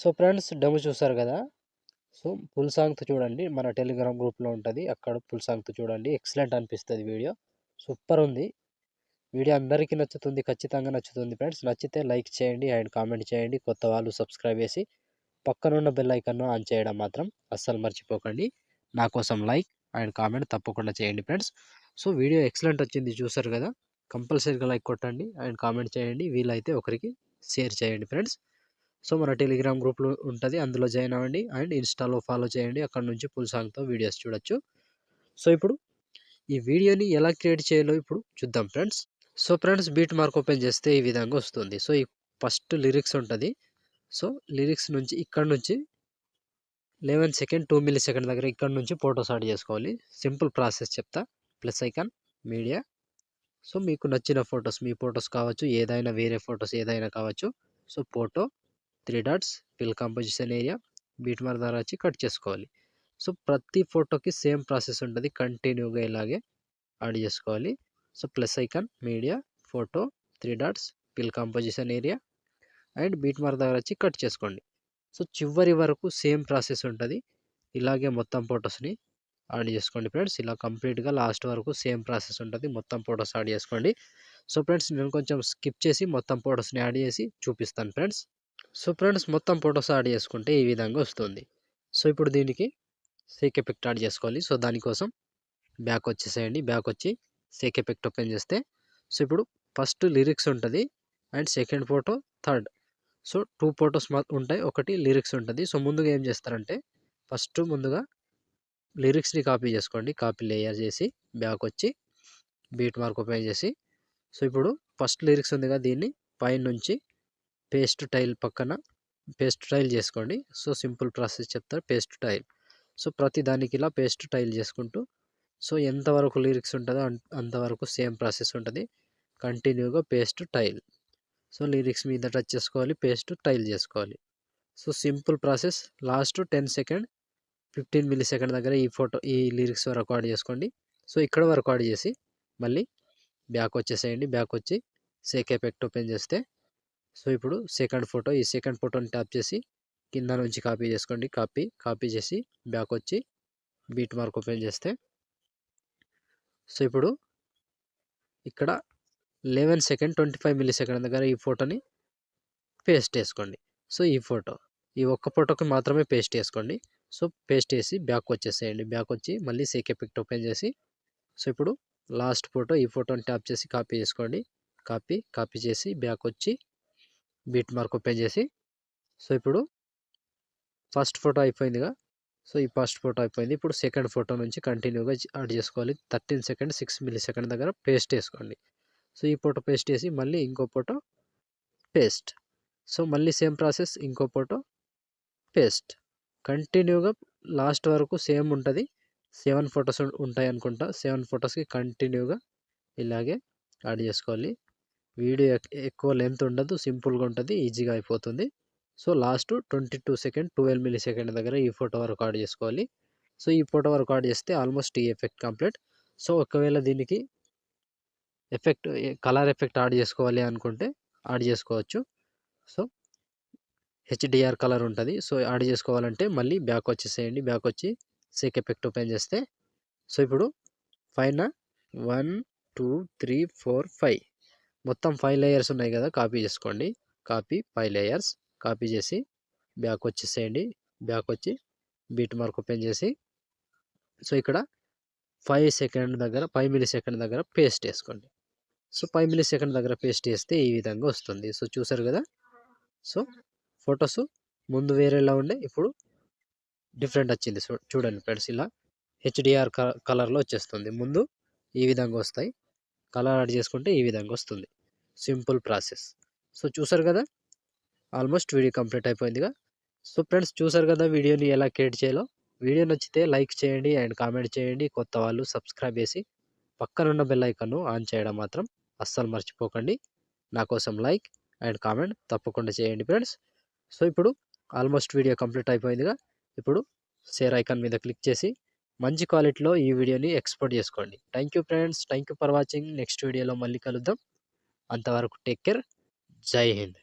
So friends demo చూసారు కదా. So full సాంగ్తో చూడండి, మన టెలిగ్రామ్ గ్రూప్లో ఉంటుంది, అక్కడ ఫుల్ సాంగ్తో చూడండి. ఎక్సలెంట్ అనిపిస్తుంది వీడియో, సూపర్ ఉంది వీడియో. అందరికీ నచ్చుతుంది, ఖచ్చితంగా నచ్చుతుంది ఫ్రెండ్స్. నచ్చితే లైక్ చేయండి అండ్ కామెంట్ చేయండి. కొత్త వాళ్ళు సబ్స్క్రైబ్ చేసి పక్కనున్న బెల్ ఐకాన్ను ఆన్ చేయడం మాత్రం అస్సలు మర్చిపోకండి. నా కోసం లైక్ అండ్ కామెంట్ తప్పకుండా చేయండి ఫ్రెండ్స్. సో వీడియో ఎక్సలెంట్ వచ్చింది చూసారు కదా. కంపల్సరీగా లైక్ కొట్టండి అండ్ కామెంట్ చేయండి. వీలైతే ఒకరికి షేర్ చేయండి ఫ్రెండ్స్. సో మన టెలిగ్రామ్ గ్రూప్లో ఉంటుంది, అందులో జాయిన్ అవ్వండి అండ్ ఇన్స్టాలో ఫాలో చేయండి. అక్కడ నుంచి ఫుల్ సాంగ్తో వీడియోస్ చూడొచ్చు. సో ఇప్పుడు ఈ వీడియోని ఎలా క్రియేట్ చేయాలో ఇప్పుడు చూద్దాం friends. So friends beat mark open చేస్తే ఈ విధంగా వస్తుంది. సో ఈ ఫస్ట్ లిరిక్స్ ఉంటుంది. సో లిరిక్స్ నుంచి ఇక్కడ నుంచి 11 సెకండ్ 2 మిల్లీ సెకండ్ దగ్గర ఇక్కడ నుంచి ఫోటోస్ యాడ్ చేసుకోవాలి. సింపుల్ ప్రాసెస్ చెప్తా. Plus icon media. సో మీకు నచ్చిన ఫొటోస్, మీ ఫొటోస్ కావచ్చు, ఏదైనా వేరే ఫొటోస్ ఏదైనా కావచ్చు. So photo 3 dots fill composition area beat mark ద్వారా వచ్చి కట్ చేసుకోవాలి. సో ప్రతి ఫోటోకి సేమ్ ప్రాసెస్ ఉంటుంది, కంటిన్యూగా ఇలాగే యాడ్ చేసుకోవాలి. So plus icon media photo 3 dots fill composition area and beat mark దగ్గర వచ్చి కట్ చేసుకోండి. సో చివరి వరకు సేమ్ ప్రాసెస్ ఉంటుంది, ఇలాగే మొత్తం ఫొటోస్ని యాడ్ చేసుకోండి ఫ్రెండ్స్. ఇలా కంప్లీట్గా లాస్ట్ వరకు సేమ్ ప్రాసెస్ ఉంటుంది, మొత్తం ఫొటోస్ యాడ్ చేసుకోండి. సో ఫ్రెండ్స్ నేను కొంచెం స్కిప్ చేసి మొత్తం ఫొటోస్ని యాడ్ చేసి చూపిస్తాను ఫ్రెండ్స్. సో ఫ్రెండ్స్ మొత్తం ఫొటోస్ యాడ్ చేసుకుంటే ఈ విధంగా వస్తుంది. సో ఇప్పుడు దీనికి సేక్ ఎఫెక్ట్ యాడ్ చేసుకోవాలి. సో దానికోసం బ్యాక్ వచ్చేసేయండి. బ్యాక్ వచ్చి సేక్ ఎఫెక్ట్ ఓపెన్ చేస్తే సో ఇప్పుడు ఫస్ట్ లిరిక్స్ ఉంటుంది and second photo third. So 2 photos ఉంటాయి, ఒకటి లిరిక్స్ ఉంటుంది. సో ముందుగా ఏం చేస్తారంటే ఫస్ట్ ముందుగా లిరిక్స్ని కాపీ చేసుకోండి. కాపీ లేయర్ చేసి బ్యాక్ వచ్చి బీట్ మార్క్ ఓపెన్ చేసి సో ఇప్పుడు ఫస్ట్ లిరిక్స్ ఉంది కదా, దీన్ని పైనుంచి పేస్ట్ టైల్ పక్కన పేస్ట్ టైల్ చేసుకోండి. సో సింపుల్ ప్రాసెస్ చెప్తారు, పేస్ట్ టైల్. సో ప్రతి దానికి ఇలా పేస్ట్ టైల్ చేసుకుంటూ సో ఎంతవరకు లిరిక్స్ ఉంటుందో అంతవరకు సేమ్ ప్రాసెస్ ఉంటుంది, కంటిన్యూగా పేస్ట్ టైల్. సో లిరిక్స్ మీద టచ్ చేసుకోవాలి, పేస్ట్ టైల్ చేసుకోవాలి. So simple process. Last 10 second 15 milli second దగ్గర ఈ లిరిక్స్ వరకు యాడ్ చేసుకోండి. సో ఇక్కడ వరకు యాడ్ చేసి మళ్ళీ బ్యాక్ వచ్చేసేయండి. బ్యాక్ వచ్చి సేక్ ఎఫెక్ట్ ఓపెన్ చేస్తే సో ఇప్పుడు సెకండ్ ఫోటో, ఈ సెకండ్ ఫోటోని ట్యాప్ చేసి కింద నుంచి కాపీ చేసుకోండి. కాపీ చేసి బ్యాక్ వచ్చి బీట్ మార్క్ ఓపెన్ చేస్తే సో ఇప్పుడు ఇక్కడ 11 సెకండ్ 25 మిల్లీ సెకండ్ దగ్గర ఈ ఫోటోని పేస్ట్ చేసుకోండి. సో ఈ ఒక్క ఫోటోకి మాత్రమే పేస్ట్ చేసుకోండి. సో పేస్ట్ చేసి బ్యాక్ వచ్చేసేయండి. బ్యాక్ వచ్చి మళ్ళీ సేక్ ఎఫెక్ట్ ఓపెన్ చేసి సో ఇప్పుడు లాస్ట్ ఫోటో, ఈ ఫోటోని ట్యాప్ చేసి కాపీ చేసుకోండి. కాపీ చేసి బ్యాక్ వచ్చి బీట్ మార్క్ ఓపెన్ చేసి సో ఇప్పుడు ఫస్ట్ ఫోటో అయిపోయిందిగా. సో ఈ ఫస్ట్ ఫోటో అయిపోయింది. ఇప్పుడు సెకండ్ ఫోటో నుంచి కంటిన్యూగా యాడ్ చేసుకోవాలి. 13 సెకండ్ 6 మిల్లీ సెకండ్ దగ్గర పేస్ట్ చేసుకోండి. సో ఈ ఫోటో పేస్ట్ చేసి మళ్ళీ ఇంకో ఫోటో పేస్ట్. సో మళ్ళీ సేమ్ ప్రాసెస్, ఇంకో ఫోటో పేస్ట్. కంటిన్యూగా లాస్ట్ వరకు సేమ్ ఉంటుంది. 7 ఫొటోస్ ఉంటాయి అనుకుంటా. 7 ఫొటోస్కి కంటిన్యూగా ఇలాగే యాడ్ చేసుకోవాలి. వీడియో ఎక్కువ లెంత్ ఉండదు, సింపుల్గా ఉంటుంది, ఈజీగా అయిపోతుంది. So last 22 second 12 milli second దగ్గర ఈ ఫోటో వరకు యాడ్ చేసుకోవాలి. సో ఈ ఫోటో వరకు యాడ్ చేస్తే ఆల్మోస్ట్ ఈ ఎఫెక్ట్ కంప్లీట్. సో ఒకవేళ దీనికి కలర్ ఎఫెక్ట్ యాడ్ చేసుకోవాలి అనుకుంటే యాడ్ చేసుకోవచ్చు. సో హెచ్డిఆర్ కలర్ ఉంటుంది. సో యాడ్ చేసుకోవాలంటే మళ్ళీ బ్యాక్ వచ్చేసేయండి. బ్యాక్ వచ్చి సేక్ ఎఫెక్ట్ ఓపెన్ చేస్తే సో ఇప్పుడు పైన 1 2 3 4 5 మొత్తం 5 లేయర్స్ ఉన్నాయి కదా, కాపీ చేసుకోండి. 5 లేయర్స్ కాపీ చేసి బ్యాక్ వచ్చేసేయండి. బ్యాక్ వచ్చి బీట్ మార్క్ ఓపెన్ చేసి సో ఇక్కడ 5 మిల్లీ సెకండ్ దగ్గర పేస్ట్ చేసుకోండి. సో 5 మిల్లీ సెకండ్ దగ్గర పేస్ట్ చేస్తే ఈ విధంగా వస్తుంది. సో చూసారు కదా. సో ఫొటోస్ ముందు వేరేలా ఉండే, ఇప్పుడు డిఫరెంట్ వచ్చింది. సో చూడండి ఫ్రెండ్స్, ఇలా హెచ్డిఆర్ కలర్లో వచ్చేస్తుంది. ముందు ఈ విధంగా వస్తాయి, కలర్ యాడ్ చేసుకుంటే ఈ విధంగా వస్తుంది. Simple process. సో చూసారు కదా, ఆల్మోస్ట్ వీడియో కంప్లీట్ అయిపోయిందిగా. సో ఫ్రెండ్స్ చూసారు కదా వీడియోని ఎలా క్రియేట్ చేయాలో. వీడియో నచ్చితే లైక్ చేయండి అండ్ కామెంట్ చేయండి. కొత్త వాళ్ళు సబ్స్క్రైబ్ చేసి పక్కనున్న బెల్ ఐకాన్ను ఆన్ చేయడం మాత్రం అస్సలు మర్చిపోకండి. నా కోసం లైక్ అండ్ కామెంట్ తప్పకుండా చేయండి ఫ్రెండ్స్. సో ఇప్పుడు ఆల్మోస్ట్ వీడియో కంప్లీట్ అయిపోయిందిగా. ఇప్పుడు షేర్ ఐకాన్ మీద క్లిక్ చేసి మంచి క్వాలిటీలో ఈ వీడియోని ఎక్స్పోర్ట్ చేసుకోండి. Thank you friends, thank you for watching. Next వీడియోలో మళ్ళీ కలుద్దాం. అంతవరకు టేక్ కేర్. జై హింద్.